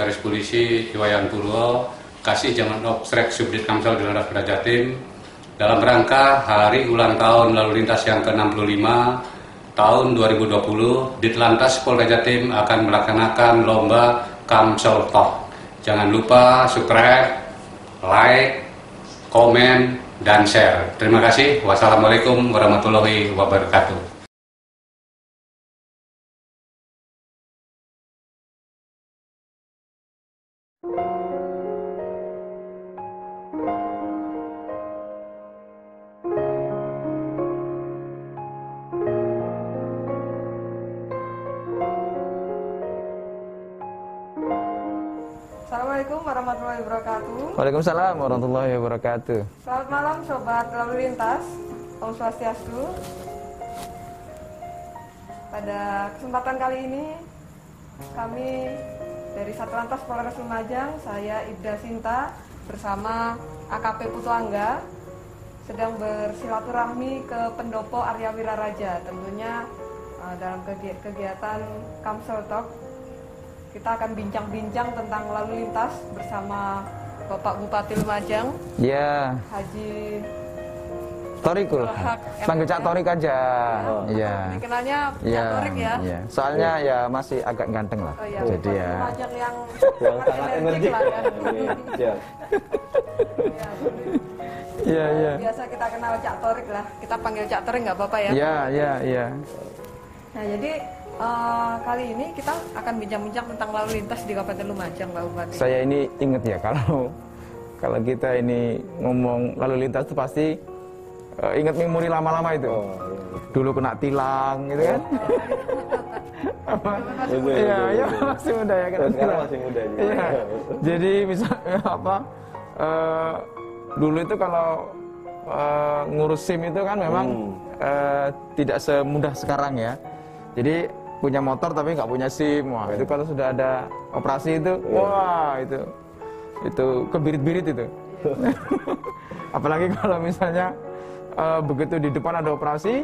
Komisaris Polisi Iwayan Purwo, Kasih Jaman Obstrek Subdit Kamsel Dilantas Polda Jatim, dalam rangka hari ulang tahun lalu lintas yang ke-65 tahun 2020, Ditlantas Polda Jatim akan melaksanakan lomba Kamsel Talk. Jangan lupa subscribe, like, komen, dan share. Terima kasih. Wassalamualaikum warahmatullahi wabarakatuh. Assalamualaikum warahmatullahi wabarakatuh. Waalaikumsalam warahmatullahi wabarakatuh. Selamat malam Sobat Lalu Lintas, Om Swastiastu. Pada kesempatan kali ini, kami dari Satlantas Polres Lumajang, saya Ibda Sinta bersama AKP Putu Angga sedang bersilaturahmi ke Pendopo Arya Wiraraja. Tentunya dalam kegiatan Kamsel Talk, kita akan bincang-bincang tentang lalu lintas bersama Bapak Bupati Lumajang, Ya, Haji Thorikul. Panggil Cak Thorik aja. Iya. Dikenalnya Cak Iya. Thorik ya. Iya. Soalnya ya masih agak ganteng lah. Oh iya, Jadi Bupati ya. Lumajang yang sangat energik lah ya. ya. Iya, iya. Biasa kita kenal Cak Thorik lah. Kita panggil Cak Thorik nggak apa-apa ya. Iya, iya, iya. Nah jadi kali ini kita akan bincang-bincang tentang lalu lintas di Kabupaten Lumajang, Pak Bupati. Saya ini inget ya kalau kita ini ngomong lalu lintas itu pasti ingat memori lama-lama itu. Oh, iya. Dulu kena tilang gitu kan. Apa? Iya, iya, masih muda ya kan. Sekarang masih muda juga. Iya. Jadi misalnya apa? Dulu itu kalau ngurus SIM itu kan memang tidak semudah sekarang ya. Jadi punya motor tapi nggak punya SIM. Wah, itu kalau sudah ada operasi itu, wah itu kebirit-birit itu. Apalagi kalau misalnya begitu di depan ada operasi,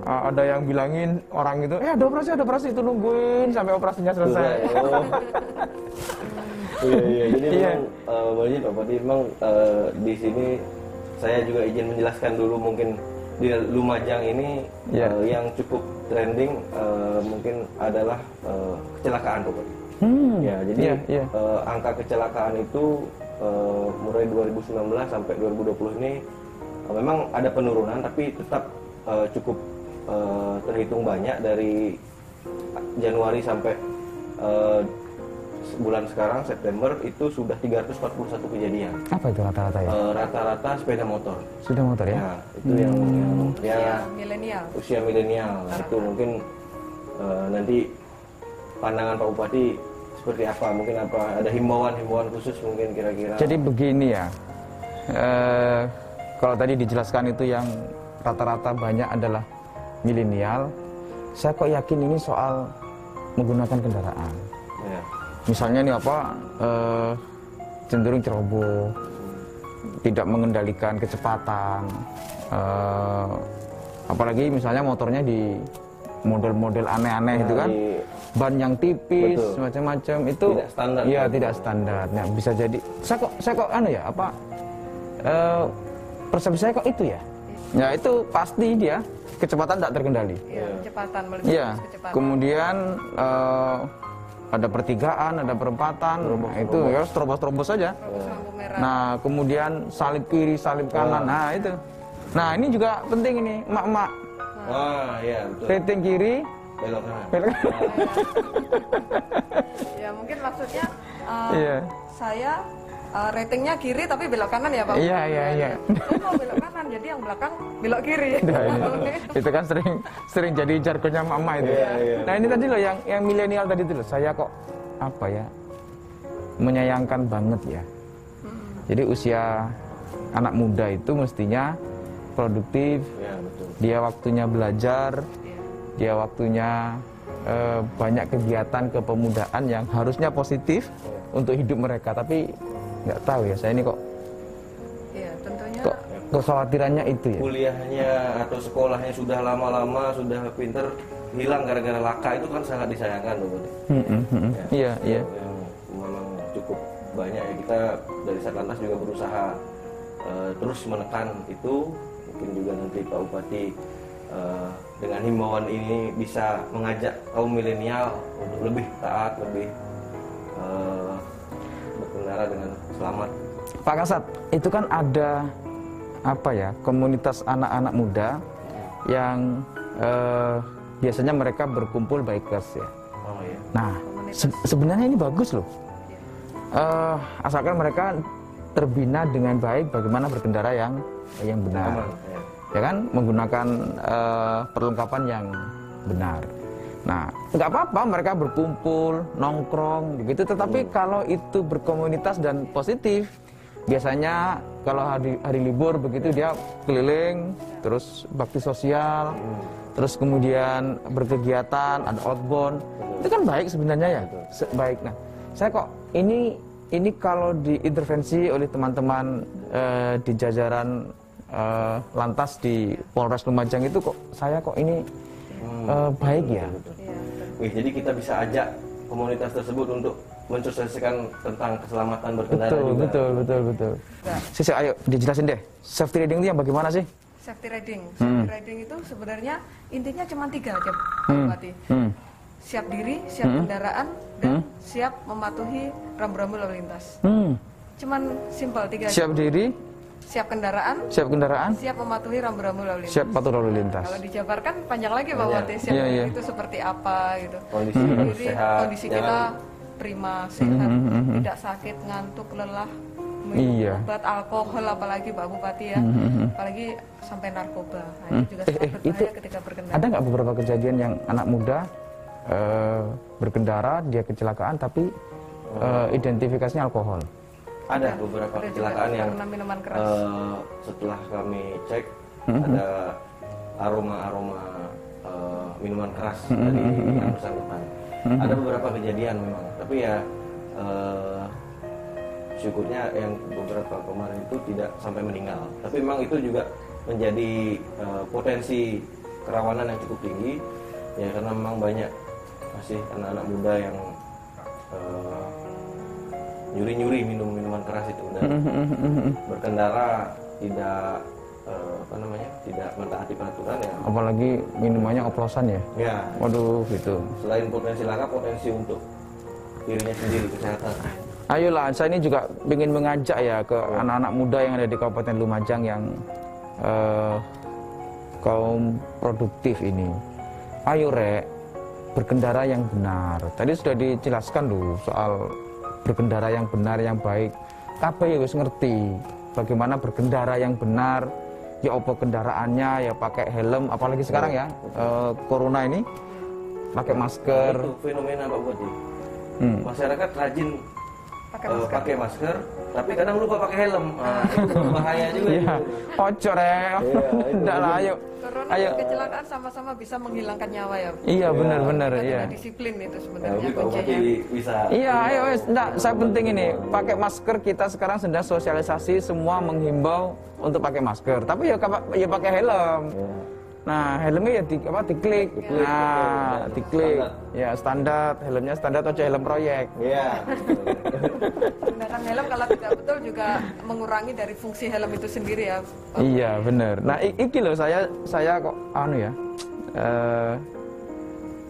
ada yang bilangin orang itu, ada operasi itu nungguin sampai operasinya selesai. Iya, jadi Iya. memang banyak Pak Bupati, memang di sini saya juga izin menjelaskan dulu mungkin di Lumajang ini yang cukup trending mungkin adalah kecelakaan Pak Bupati. Ya, jadi angka kecelakaan itu mulai 2019 sampai 2020 ini memang ada penurunan, tapi tetap cukup terhitung banyak dari Januari sampai bulan sekarang September itu sudah 341 kejadian. Apa itu rata-rata ya? Rata-rata sepeda motor. Sudah motor ya? Nah, itu yang Milenial. usia milenial. Nah, itu mungkin nanti pandangan Pak Bupati seperti apa? Mungkin apa ada himbauan khusus mungkin kira-kira. Jadi begini ya. Kalau tadi dijelaskan itu yang rata-rata banyak adalah milenial. Saya kok yakin ini soal menggunakan kendaraan. Ya. Misalnya nih apa cenderung ceroboh, tidak mengendalikan kecepatan, apalagi misalnya motornya di model-model aneh-aneh itu kan, ban yang tipis, macam-macam itu tidak standar. Iya, tidak standar. Nah, bisa jadi saya kok ya apa persepsi saya kok itu ya. Ya itu pasti dia kecepatan tidak terkendali. Iya, kecepatan melebihi Iya. kecepatan. Kemudian ada pertigaan, ada perempatan, nah, itu ya terobos-terobos saja. Lampu merah. Nah, kemudian salib kiri, salib kanan, nah itu. Nah, ini juga penting ini, emak-emak. Wah, iya betul. Rating kiri, Belok kanan. belok kanan. Ya mungkin maksudnya Iya. saya ratingnya kiri tapi belok kanan ya Pak? Iya, iya, iya. Saya mau belok kanan, jadi yang belakang belok kiri. Nah, ini. Itu kan sering jadi jargonnya emak-emak itu. Iya, iya. Nah, ini tadi loh yang milenial tadi itu loh. Saya kok apa ya? Menyayangkan banget ya. Jadi usia anak muda itu mestinya produktif. Ya, betul. Dia waktunya belajar, dia waktunya banyak kegiatan kepemudaan yang harusnya positif untuk hidup mereka, tapi nggak tahu ya, saya ini kok Iya, tentunya kekhawatirannya itu ya. Kuliahnya atau sekolahnya sudah lama-lama, sudah pinter, hilang gara-gara laka, itu kan sangat disayangkan loh. Iya, iya. Yang memang cukup banyak ya. Kita dari Satlantas juga berusaha terus menekan itu. Mungkin juga nanti Pak Bupati dengan himbauan ini bisa mengajak kaum milenial untuk lebih taat, lebih berkendara dengan selamat. Pak Kasat, itu kan ada apa ya, komunitas anak-anak muda yang biasanya mereka berkumpul bikers ya. Oh, iya. Nah, sebenarnya ini bagus loh. Asalkan mereka terbina dengan baik bagaimana berkendara yang benar. Aman, ya kan, menggunakan perlengkapan yang benar. Nah, nggak apa-apa mereka berkumpul, nongkrong begitu, tetapi kalau itu berkomunitas dan positif, biasanya kalau hari libur begitu dia keliling, terus bakti sosial, terus kemudian berkegiatan, ada outbound, itu kan baik sebenarnya ya, baik. Nah, saya kok ini kalau diintervensi oleh teman-teman di jajaran lantas di Polres Lumajang itu kok ini baik ya. Wih, jadi kita bisa ajak komunitas tersebut untuk mensosialisasikan tentang keselamatan berkendara juga. Betul. Sisi, ayo dijelasin deh. Safety riding itu yang bagaimana sih? Safety riding. Safety riding itu sebenarnya intinya cuma 3 aja, Pak Bupati. Siap diri, siap kendaraan, dan siap mematuhi rambu-rambu lalu lintas. Cuman simpel 3 aja. Siap diri, siap kendaraan, siap mematuhi rambu-rambu lalu lintas. siap patuh lalu lintas. Kalau dijabarkan panjang lagi Pak Bupati. Siap itu seperti apa gitu. Kondisi sehat, kondisi kita prima, sehat, tidak sakit, ngantuk, lelah, minum obat, alkohol, apalagi Pak Bupati ya, apalagi sampai narkoba. Nah, itu juga sangat berbahaya ketika berkendara. Ada nggak beberapa kejadian yang anak muda berkendara dia kecelakaan tapi identifikasinya alkohol? Ada beberapa kecelakaan yang minuman keras. Setelah kami cek ada aroma minuman keras dari yang bersangkutan. Ada beberapa kejadian memang, tapi ya syukurnya yang beberapa kemarin itu tidak sampai meninggal. Tapi memang itu juga menjadi potensi kerawanan yang cukup tinggi ya, karena memang banyak masih anak-anak muda yang nyuri-nyuri minum minuman keras itu dan berkendara tidak tidak mentaati peraturan ya. Apalagi minumannya oplosan ya. Ya. Waduh, gitu. Selain potensi laka, potensi untuk dirinya sendiri, kesehatan. Ayolah, saya ini juga ingin mengajak ya ke anak-anak muda yang ada di Kabupaten Lumajang yang kaum produktif ini. Ayo Rek, berkendara yang benar. Tadi sudah dijelaskan loh soal berkendara yang benar, yang baik. Kabeh ya wis ngerti bagaimana berkendara yang benar. Ya opo kendaraannya, ya pakai helm, apalagi sekarang ya corona ini pakai masker. Nah, itu fenomena Pak Bupati. Masyarakat rajin pakai masker, tapi kadang lupa pakai helm. Nah, itu bahaya juga. Iya. Ojo Rek. Enggak lah, ayo. Corona dan kecelakaan sama-sama bisa menghilangkan nyawa ya. Iya, benar-benar ya. Disiplin itu sebenarnya Pak Bupati kuncinya. bisa. Iya, ayo wes. Enggak, saya penting ini. Pakai masker, kita sekarang sedang sosialisasi semua menghimbau untuk pakai masker. Tapi ya pakai helm. Nah, helmnya ya diklik. Nah, diklik. Ya standar, helmnya standar atau helm proyek. Iya. Menggunakan helm kalau tidak betul juga mengurangi dari fungsi helm itu sendiri ya. Iya, benar. Nah, iki loh saya kok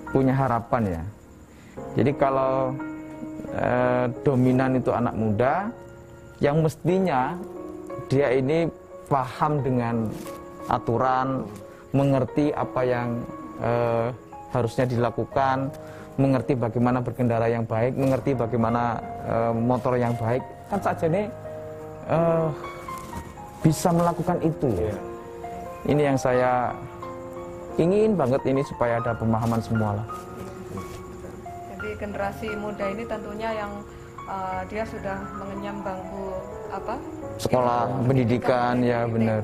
punya harapan ya. Jadi kalau dominan itu anak muda yang mestinya dia ini paham dengan aturan, mengerti apa yang harusnya dilakukan, mengerti bagaimana berkendara yang baik, mengerti bagaimana motor yang baik, kan saja nih bisa melakukan itu ya. Ini yang saya ingin banget ini supaya ada pemahaman semua lah. Jadi generasi muda ini tentunya yang dia sudah mengenyam bangku sekolah, pendidikan ya benar.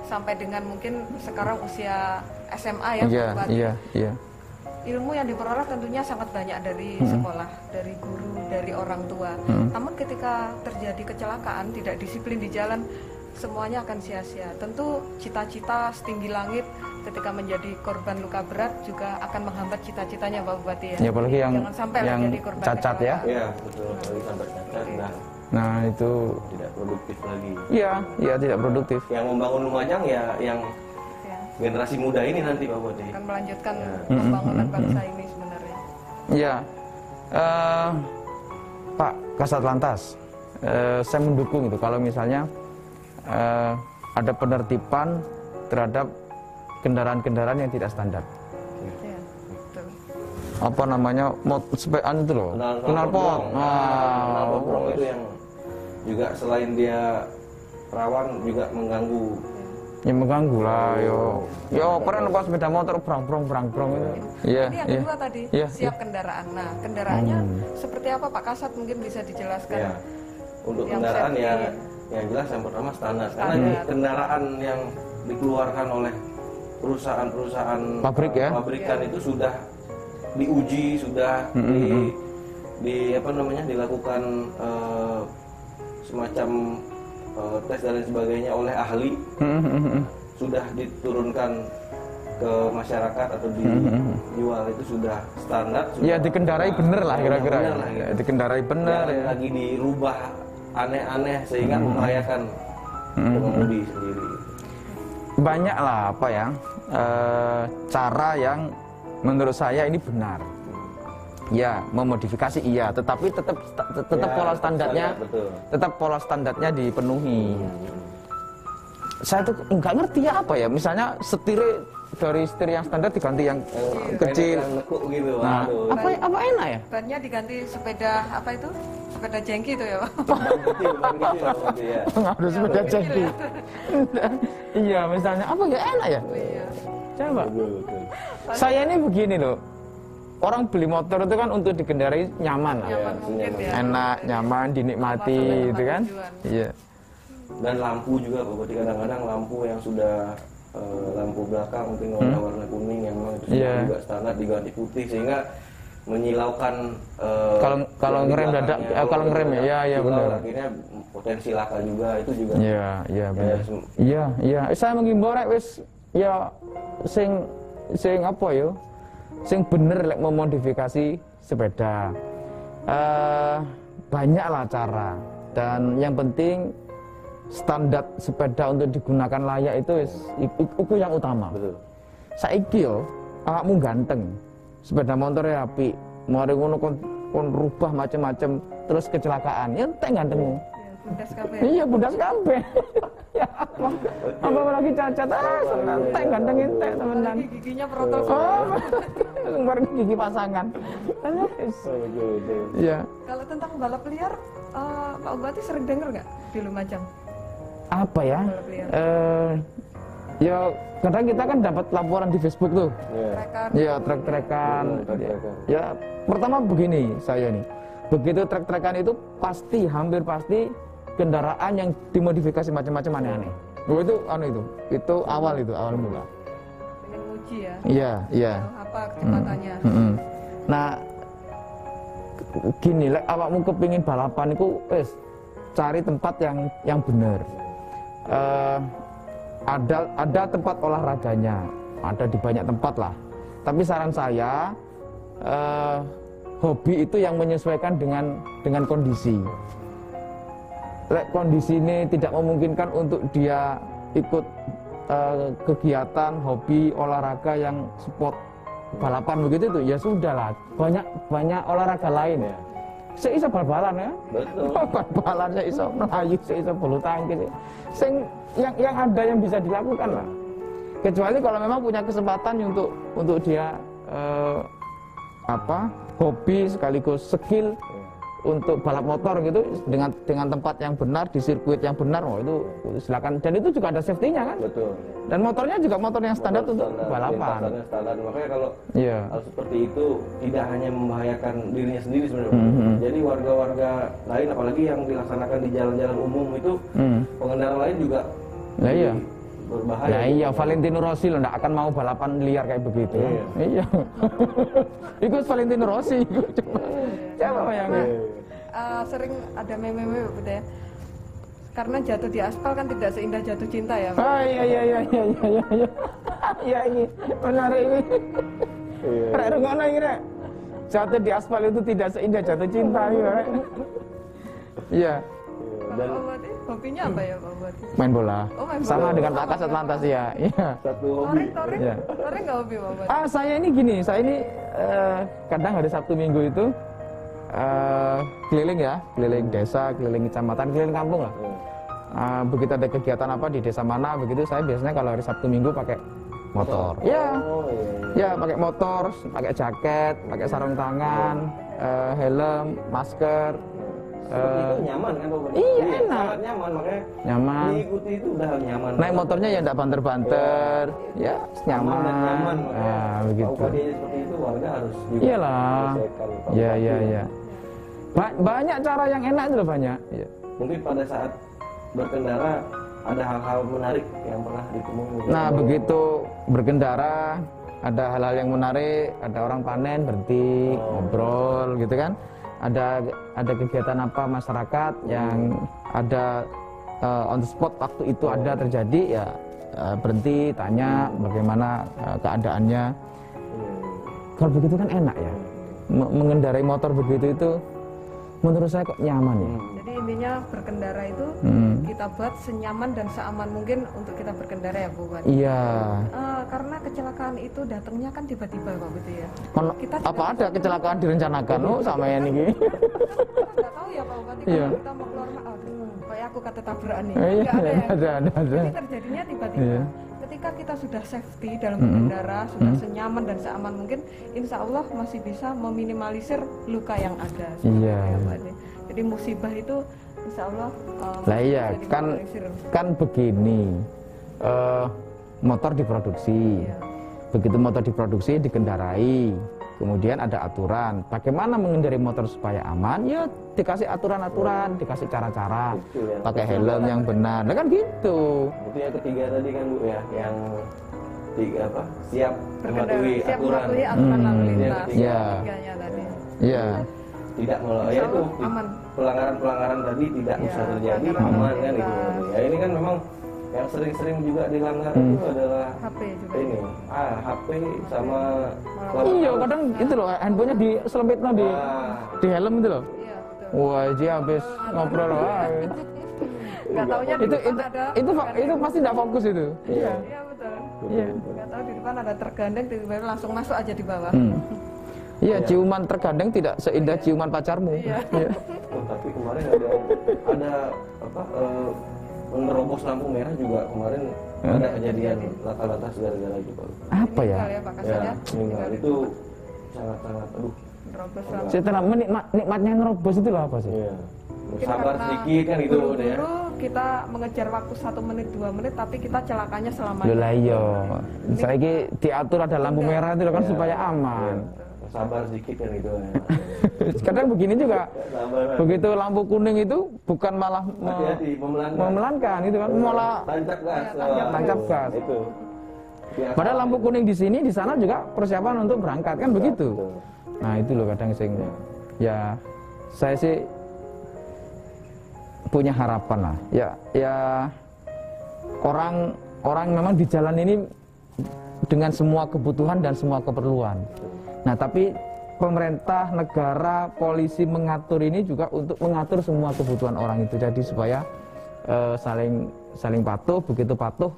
Sampai dengan mungkin sekarang usia SMA ya. Iya. Ilmu yang diperoleh tentunya sangat banyak dari sekolah, dari guru, dari orang tua. Namun ketika terjadi kecelakaan, tidak disiplin di jalan, semuanya akan sia-sia. Tentu cita-cita setinggi langit ketika menjadi korban luka berat juga akan menghambat cita-citanya Pak Bupati ya. Ya apalagi yang Jangan sampai yang menjadi korban cacat ya. kecelakaan. Iya, betul. Apalagi sampai cacat, Nah itu tidak produktif lagi. iya tidak produktif. Yang membangun Lumajang ya yang Ya, generasi muda ini nanti Pak Bupati. akan melanjutkan pembangunan bangsa ini sebenarnya. Iya, Pak Kasat Lantas, saya mendukung itu kalau misalnya ada penertiban terhadap kendaraan-kendaraan yang tidak standar. Ya, betul. Apa namanya, sepedaan itu loh, knalpot. Knalpot itu yang juga selain dia rawan juga mengganggu. Yang mengganggu lah, yo pernah pas sepeda motor brang itu. Iya, Ini yang iya. kedua tadi, Iya, siap kendaraan. Nah, kendaraannya seperti apa Pak Kasat mungkin bisa dijelaskan? Ya. Untuk Yang kendaraan safety. ya yang jelas yang pertama standar. Karena Standar. ini kendaraan yang dikeluarkan oleh perusahaan-perusahaan Pabrik ya? pabrikan itu sudah diuji, sudah di apa namanya dilakukan semacam tes dan lain sebagainya oleh ahli, sudah diturunkan ke masyarakat atau dijual itu sudah standar. Ya dikendarai bener lah kira-kira. bener lah, gitu. Dikendarai bener Jangan ya. lagi dirubah aneh-aneh sehingga membahayakan pengemudi sendiri. Banyak lah apa ya cara yang menurut saya ini benar. Ya memodifikasi iya, tetapi tetap Ya, pola standarnya, betul. tetap pola standarnya dipenuhi. Saya tuh nggak ngerti ya apa ya, misalnya dari setir yang standar diganti yang kecil. Yang nekuk gitu. Nah, Waduh. apa enak ya? Bannya diganti sepeda apa itu? Sepeda jengki itu ya Pak? Beban kecil, ya. Harus sepeda jengki. Iya, misalnya apa ya enak ya? Iya. Coba. Betul, betul. Saya ini begini loh. Orang beli motor itu kan untuk dikendarai nyaman lah. Nyaman mungkin ya. Enak, nyaman, dinikmati Sampai gitu kan. tujuan. Iya. Dan lampu juga Pak Bupati, kadang-kadang lampu yang sudah lampu belakang mungkin warna kuning yang memang itu Iya. juga standar diganti putih sehingga menyilaukan Kalau yang di ngerem dadak, belakangnya. kalau ngerem ya, iya Silau, benar. akhirnya potensi laka juga itu juga. Iya benar. sem- Iya. Saya menghimbau rek wis ya sing apa ya? Sing bener lek memodifikasi sepeda. Banyaklah cara dan yang penting standar sepeda untuk digunakan layak itu itu yang utama. Betul. Saiki yo awakmu ganteng. Sepeda motornya apik. Mari ngono kon rubah macam-macam terus kecelakaan. Ya entek gantengmu. Ya, bundas kabeh. Iya bundas kabeh. Ya apa lagi cacat senang entek ganteng entek temenan. Apalagi giginya protol Oh, kemarin gigi pasangan. Iya. Kalau tentang balap liar, Pak Bupati sering dengar nggak di Lumajang? Apa ya? Balap liar. Ya kadang kita kan dapat laporan di Facebook tuh. Ya. Tracker. Ya trek-trekan. Trek-trekan. Ya pertama begini saya nih. Begitu trek-trekan itu hampir pasti kendaraan yang dimodifikasi macam-macam aneh-aneh. Itu awal mula. Pengen uji ya. Iya. Apa kecepatannya? Nah, gini, lek awakmu kepingin balapan itu cari tempat yang benar. Ada tempat olahraganya, ada di banyak tempat lah. Tapi saran saya, hobi itu yang menyesuaikan dengan kondisi. Lek kondisi ini tidak memungkinkan untuk dia ikut kegiatan hobi olahraga yang sport balapan begitu tuh, ya sudahlah, banyak olahraga lain ya. Saya iso bal-balan ya. Betul. Bal-balan saya iso melayu, saya iso bulu tangkis. Yang ada yang bisa dilakukan lah. Kecuali kalau memang punya kesempatan untuk dia hobi sekaligus skill untuk balap motor gitu dengan tempat yang benar di sirkuit yang benar, itu silakan. Dan itu juga ada safety-nya kan. Betul. Dan motornya juga motor yang standar untuk balapan. Standar. Makanya kalau Iya. hal seperti itu tidak hanya membahayakan dirinya sendiri sebenarnya. Jadi warga-warga lain apalagi yang dilaksanakan di jalan-jalan umum itu pengendara lain juga Nah iya. berbahaya. Nah iya, Valentino Rossi loh, nggak akan mau balapan liar kayak begitu. Iya. Ikut Valentino Rossi. Coba bayangin. Sering ada meme-meme gitu ya. karena jatuh di aspal kan tidak seindah jatuh cinta ya Pak. Oh iya. Iya ini menarik ini. Rek ngono iki rek. Jatuh di aspal itu tidak seindah jatuh cinta ya rek. Iya. Kalau Pak Bupati, hobinya apa ya Pak Bupati? Main bola. Oh, main bola. Sama dengan Pak Kasat Lantas ya. Iya. Satu hobi. Toring Iya. nggak hobi Pak Bupati? Saya ini gini, saya ini kadang hari Sabtu Minggu itu keliling ya, keliling desa, keliling kecamatan, keliling kampung lah. Begitu ada kegiatan apa di desa mana, begitu saya biasanya kalau hari Sabtu Minggu pakai motor. Ya, ya pakai motor, pakai jaket, pakai sarung tangan, helm, masker. Seperti itu nyaman kan Pak? Iya, enak. Sangat nyaman, makanya Nyaman. diikuti itu udah nyaman. Naik motornya ya enggak banter-banter, ya nyaman. Aman dan nyaman. Begitu. Kalau dia seperti itu warga harus juga Iyalah. menyelesaikan. Iya. Banyak cara yang enak itu loh banyak. Iya. Mungkin pada saat berkendara ada hal-hal menarik yang pernah ditemui. Nah, begitu berkendara ada hal-hal yang menarik, ada orang panen berhenti ngobrol gitu kan. Ada kegiatan apa masyarakat yang ada on the spot waktu itu ada terjadi ya berhenti tanya bagaimana keadaannya. Kalau begitu kan enak ya. Mengendarai motor begitu itu menurut saya kok nyaman ya. Jadi intinya berkendara itu kita buat senyaman dan seaman mungkin untuk kita berkendara ya Bu Bupati. Iya. Karena kecelakaan itu datangnya kan tiba-tiba Pak Bupati ya. Kita Apa ada kecelakaan direncanakan sama yang ini? nggak tahu ya Pak Bupati Iya. kalau kita mau keluar kayak aku kata tabrakan nih. Iya, Nggak ada ya. ada. Jadi terjadinya tiba-tiba. Iya. Ketika kita sudah safety dalam berkendara, sudah senyaman dan seaman mungkin, insya Allah masih bisa meminimalisir luka yang ada. Iya. Ya, Pak. Jadi musibah itu insya Allah Lah iya, bisa kan diminimalisir. begini. Motor diproduksi. Iya. Begitu motor diproduksi dikendarai. Kemudian ada aturan. Bagaimana mengendarai motor supaya aman? Ya dikasih aturan-aturan, dikasih cara-cara. Pakai helm yang benar. Nah kan gitu. Itu yang ketiga tadi kan Bu ya, yang siap Berkendara, mematuhi siap aturan. mematuhi aturan lalu lintas. Iya. Ketiganya tadi. Iya. Tidak Insya ya itu Allah aman. pelanggaran-pelanggaran tadi tidak Iya, bisa terjadi, pelanggaran aman kan lalu itu. lintas. Ya ini kan memang yang sering-sering juga dilanggar itu adalah HP juga. ini HP sama Iya, kadang itu loh handphonenya di selempitnya di helm itu loh. Iya betul. Wah, dia habis ngobrol wah. Nggak taunya di itu depan ada itu pasti tidak fokus itu. Iya. Iya betul. Iya. Nggak tahu di depan ada tergandeng tiba-tiba langsung masuk aja di bawah. Iya, ciuman tergandeng tidak seindah ciuman pacarmu. Iya. tapi kemarin ada menerobos lampu merah juga kemarin ada kejadian lata-lata gara-gara juga. Apa ya? Meninggal ya Pak Kasat ya. Meninggal itu sangat-sangat Terobos lampu. Setelah nikmatnya nerobos itu apa sih? Iya. Mungkin Sabar karena sedikit kan itu udah ya. buru-buru kita mengejar waktu 1 menit 2 menit tapi kita celakanya selama Lah iya. Saiki diatur ada lampu merah itu loh kan supaya aman. Sabar sedikit kan itu. Kadang begini juga. Sabar. Begitu lampu kuning itu bukan malah Hati-hati memelankan itu kan malah tancap gas. tancap gas. Itu. Padahal lampu kuning di sini di sana juga persiapan untuk berangkat kan begitu. Nah, itu loh kadang sing ya saya sih punya harapan lah. Ya orang memang di jalan ini dengan semua kebutuhan dan semua keperluan. Nah, tapi pemerintah, negara, polisi mengatur ini juga untuk mengatur semua kebutuhan orang itu. Jadi supaya saling patuh, begitu patuh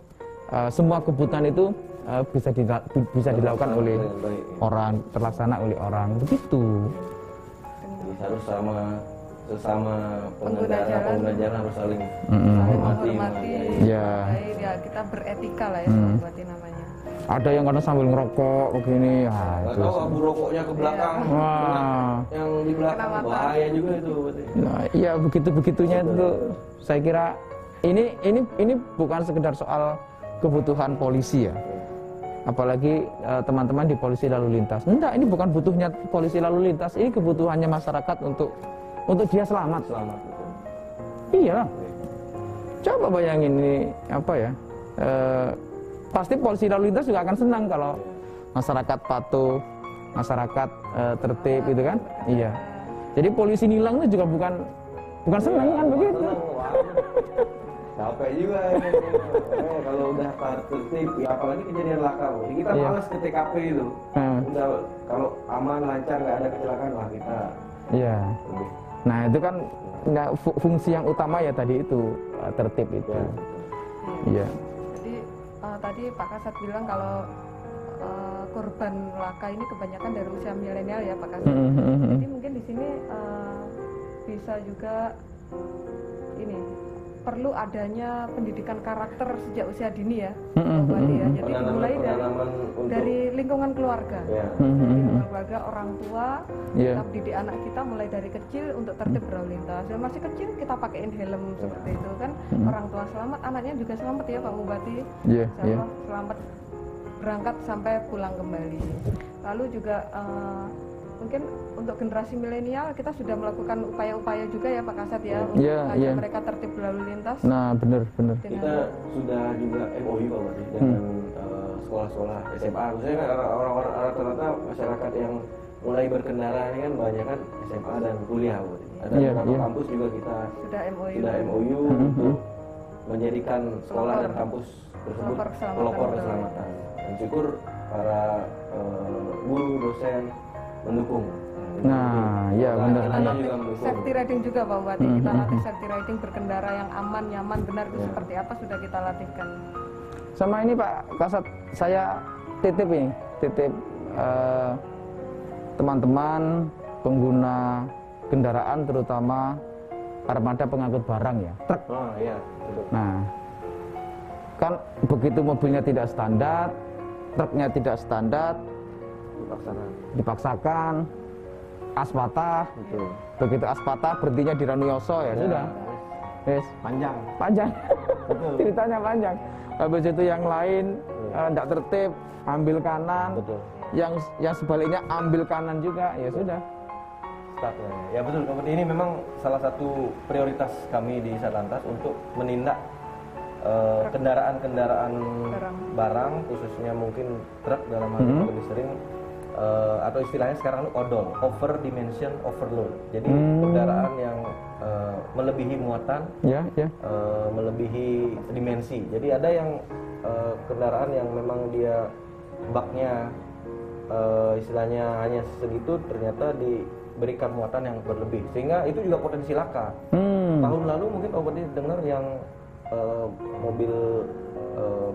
semua kebutuhan itu bisa dilakukan oleh orang, terlaksana oleh orang. Begitu. Jadi harus sesama pengguna jalan harus saling saling menghormati. menghormati. Ya. Ya kita beretika lah ya berarti namanya. Ada yang kadang sambil ngerokok begini. Nggak tahu abu rokoknya ke belakang. Wah. Yang di belakang Kena mata. bahaya juga itu. Nah, iya begitu-begitunya itu saya kira ini bukan sekedar soal kebutuhan polisi ya. Apalagi teman-teman di polisi lalu lintas. Enggak, ini bukan butuhnya polisi lalu lintas, ini kebutuhannya masyarakat untuk dia selamat. Iya. Coba bayangin ini apa ya? Pasti polisi lalu lintas juga akan senang kalau masyarakat patuh, masyarakat tertib gitu kan? Iya. Jadi polisi nilang itu juga bukan senang kan begitu. Capek juga ini. Kalau udah tertib, ya apalagi kejadian laka, Bang. Kita malas ke TKP itu. Udah kalau aman lancar nggak ada kecelakaan lah kita. Iya. Nah itu kan nggak fungsi yang utama ya tadi itu tertib itu. Iya. Jadi tadi Pak Kasat bilang kalau korban laka ini kebanyakan dari usia milenial ya Pak Kasat. Jadi mungkin di sini bisa juga ini perlu adanya pendidikan karakter sejak usia dini ya, Bupati ya. Jadi dimulai dari lingkungan keluarga, lingkungan keluarga, orang tua, kita didik anak kita mulai dari kecil untuk tertib berlalu lintas. Dan masih kecil kita pakaiin helm seperti itu kan, orang tua selamat, anaknya juga selamat ya Pak Bupati, selamat berangkat sampai pulang kembali. Lalu juga mungkin untuk generasi milenial kita sudah melakukan upaya-upaya juga ya Pak Kasat ya untuk mengajak mereka tertib berlalu lintas. Nah benar. Kita sudah juga MOU Pak Bupati dengan sekolah-sekolah SMA. Khususnya kan orang-orang rata-rata masyarakat yang mulai berkendara ini kan banyak kan SMA dan kuliah Pak Bupati. Ada beberapa kampus juga kita sudah MOU untuk menjadikan sekolah dan kampus tersebut pelopor keselamatan. Dan syukur para guru, dosen mendukung. Nah, iya benar. Safety riding juga Pak Bupati. Kita latih safety riding berkendara yang aman, nyaman, benar itu seperti apa sudah kita latihkan. Sama ini Pak Kasat, saya titip teman-teman pengguna kendaraan terutama armada pengangkut barang ya, truk. Oh iya, betul. Nah, kan begitu mobilnya tidak standar, truknya tidak standar, dipaksakan as patah. Begitu as patah berhentinya di Ranuyoso ya sudah. Panjang. Ceritanya panjang. Habis itu yang lain tidak tertib, ambil kanan. Yang sebaliknya ambil kanan juga, ya sudah. Startnya. Ya betul. Kemudian ini memang salah satu prioritas kami di Satlantas untuk menindak kendaraan-kendaraan barang, khususnya mungkin truk dalam hal ini lebih sering, atau istilahnya sekarang itu odol, over dimension overload. Jadi kendaraan yang melebihi muatan, melebihi dimensi. Jadi ada yang kendaraan yang memang dia baknya istilahnya hanya segitu, ternyata diberikan muatan yang berlebih, sehingga itu juga potensi laka. Tahun lalu mungkin Bupati dengar yang mobil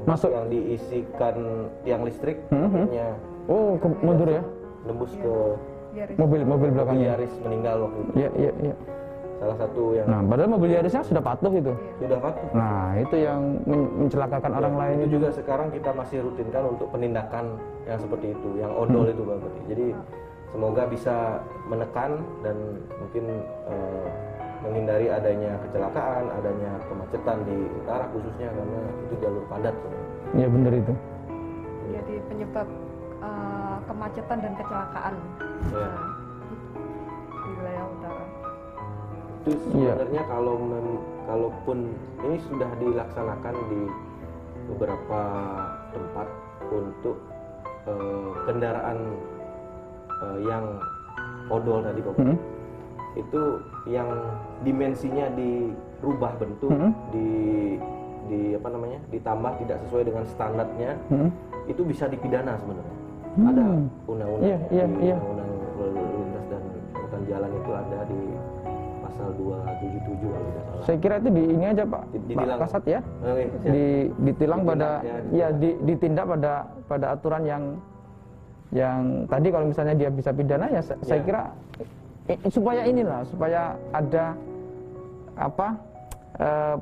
masuk yang diisikan tiang listrik, akhirnya mundur ya, nembus ke mobil belakangnya, Yaris, meninggal waktu itu. Iya. Salah satu yang. Nah, padahal mobil Yarisnya sudah patuh itu. Sudah patuh. Nah, itu yang mencelakakan orang lain. Itu juga sekarang kita masih rutinkan untuk penindakan yang seperti itu, yang odol itu Pak Bupati. Jadi semoga bisa menekan dan mungkin menghindari adanya kecelakaan, adanya kemacetan di utara khususnya karena itu jalur padat. Iya benar itu. Jadi penyebab kemacetan dan kecelakaan di wilayah utara. Itu sebenarnya kalaupun ini sudah dilaksanakan di beberapa tempat untuk kendaraan yang odol tadi Pak, itu yang dimensinya dirubah bentuk, ditambah tidak sesuai dengan standarnya, itu bisa dipidana sebenarnya. Ada undang-undang undang-undang lalu lintas dan angkutan jalan itu ada di pasal 277 kalau tidak salah. Saya kira itu di ini aja Pak Kasat ya. Ditilang pada ditindak pada aturan yang tadi kalau misalnya dia bisa pidana ya saya kira supaya ada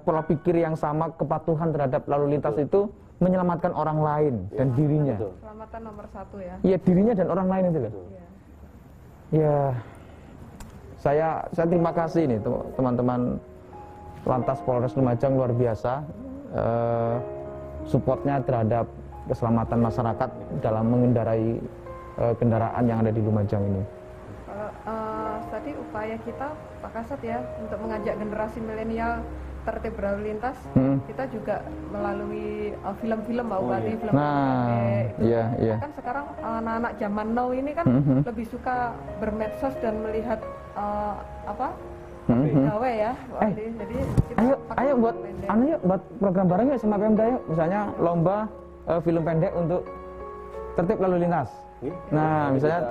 pola pikir yang sama, kepatuhan terhadap lalu lintas itu menyelamatkan orang lain dan dirinya. Keselamatan nomor 1 ya. Iya, dirinya dan orang lain itu loh. Ya, saya terima kasih nih teman-teman Lantas Polres Lumajang, luar biasa supportnya terhadap keselamatan masyarakat dalam mengendarai kendaraan yang ada di Lumajang ini. Tadi upaya kita Pak Kasat ya untuk mengajak generasi milenial tertib berlalu lintas, kita juga melalui film-film Pak Bupati, film kan sekarang anak-anak zaman now ini kan lebih suka bermedsos dan melihat gawe ya, Pak Adi. Jadi kita pakai Ayo buat pendek. buat program bareng yuk sama Pemda yuk. Misalnya lomba film pendek untuk tertib lalu lintas. Nah, misalnya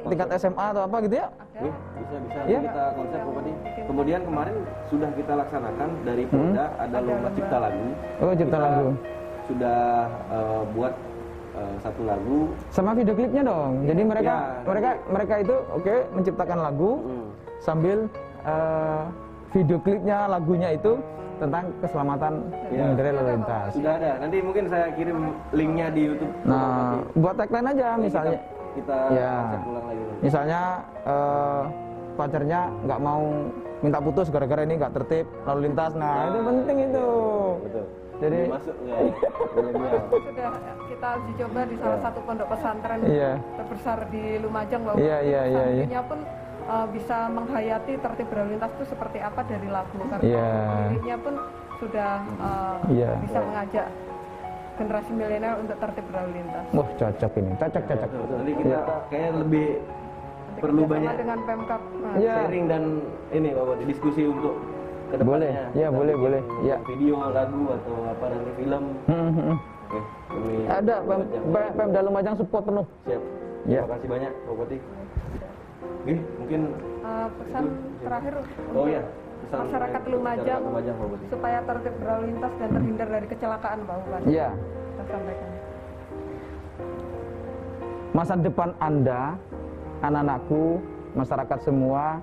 tingkat SMA atau apa gitu ya? Bisa Ya. kita konsep Bupati. Kemudian kemarin sudah kita laksanakan dari Polda ada lomba cipta lagu. Oh, cipta Kita lagu. Sudah buat satu lagu. Sama video klipnya dong. Jadi mereka itu menciptakan lagu sambil video klipnya lagunya itu tentang keselamatan mengendarai lalu lintas. Sudah ada. Nanti mungkin saya kirim linknya di YouTube. Nah, buat tagline aja misalnya. Kita Ya. konsep ulang lagi. Misalnya pacarnya nggak mau minta putus gara-gara ini nggak tertib lalu lintas. Nah, itu penting itu. Betul. Jadi Masuk ya. Milenial. Sudah kita uji coba di salah satu pondok pesantren Iya. terbesar di Lumajang, Pak. Iya. Santrinya pun bisa menghayati tertib berlalu lintas itu seperti apa dari lagu, karena Iya. liriknya pun sudah Iya. bisa mengajak generasi milenial untuk tertib berlalu lintas. wah cocok ini, cocok. Nanti kita kayak lebih perlu Kerjasama banyak dengan Pemkab. Nah, Iya. sharing dan ini Bapak diskusi untuk kedepannya. Boleh. Ya, boleh. Ya. Video, lagu atau apa nanti film. Oke, demi Ada Lumajang. Pemda Lumajang support penuh. Siap. Ya. Terima kasih banyak Bupati. Oke, mungkin pesan terakhir oh untuk ya, pesan masyarakat Lumajang Bupati. supaya tertib berlalu lintas dan terhindar dari kecelakaan, Pak Bupati. Iya. Kita sampaikan. Masa depan Anda, anak-anakku, masyarakat semua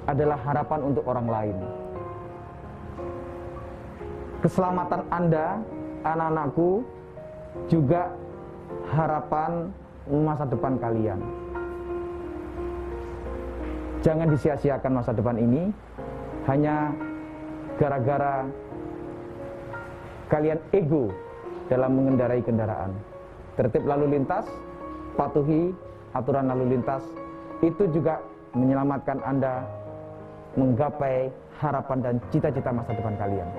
adalah harapan untuk orang lain. Keselamatan Anda, anak-anakku, juga harapan masa depan kalian. Jangan disia-siakan masa depan ini hanya gara-gara kalian ego dalam mengendarai kendaraan. Tertib lalu lintas, patuhi aturan lalu lintas, itu juga menyelamatkan Anda menggapai harapan dan cita-cita masa depan kalian.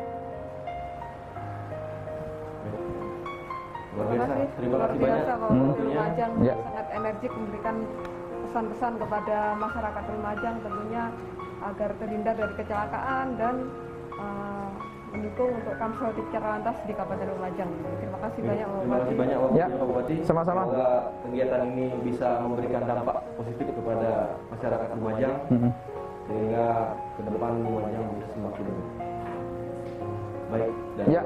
Luar biasa. Terima kasih Luar banyak. biasa, Pak Bupati Lumajang Ya. sangat energik memberikan pesan-pesan kepada masyarakat Lumajang tentunya agar terhindar dari kecelakaan dan mendukung untuk Kamsel Dikcar Lantas di Kabupaten Lumajang. Terima kasih banyak, Pak Terima kasih Bupati. banyak Ya. Pak Bupati. Sama-sama. Semoga kegiatan ini bisa memberikan dampak positif kepada masyarakat Lumajang sehingga ke depan Lumajang bisa semakin baik dan Ya.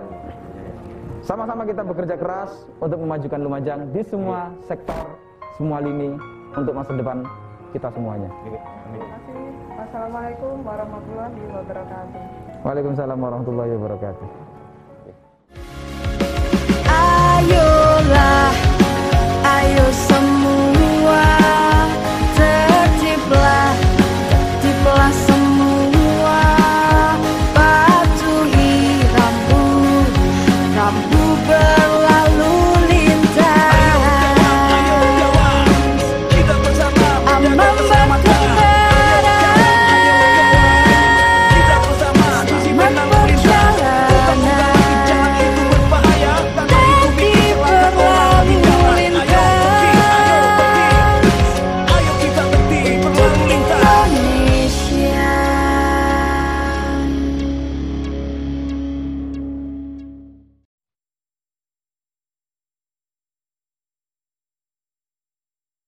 Sama-sama kita bekerja keras untuk memajukan Lumajang di semua sektor, semua lini untuk masa depan kita semuanya. Amin. Terima kasih. Wassalamualaikum warahmatullahi wabarakatuh. Waalaikumsalam warahmatullahi wabarakatuh. Ayo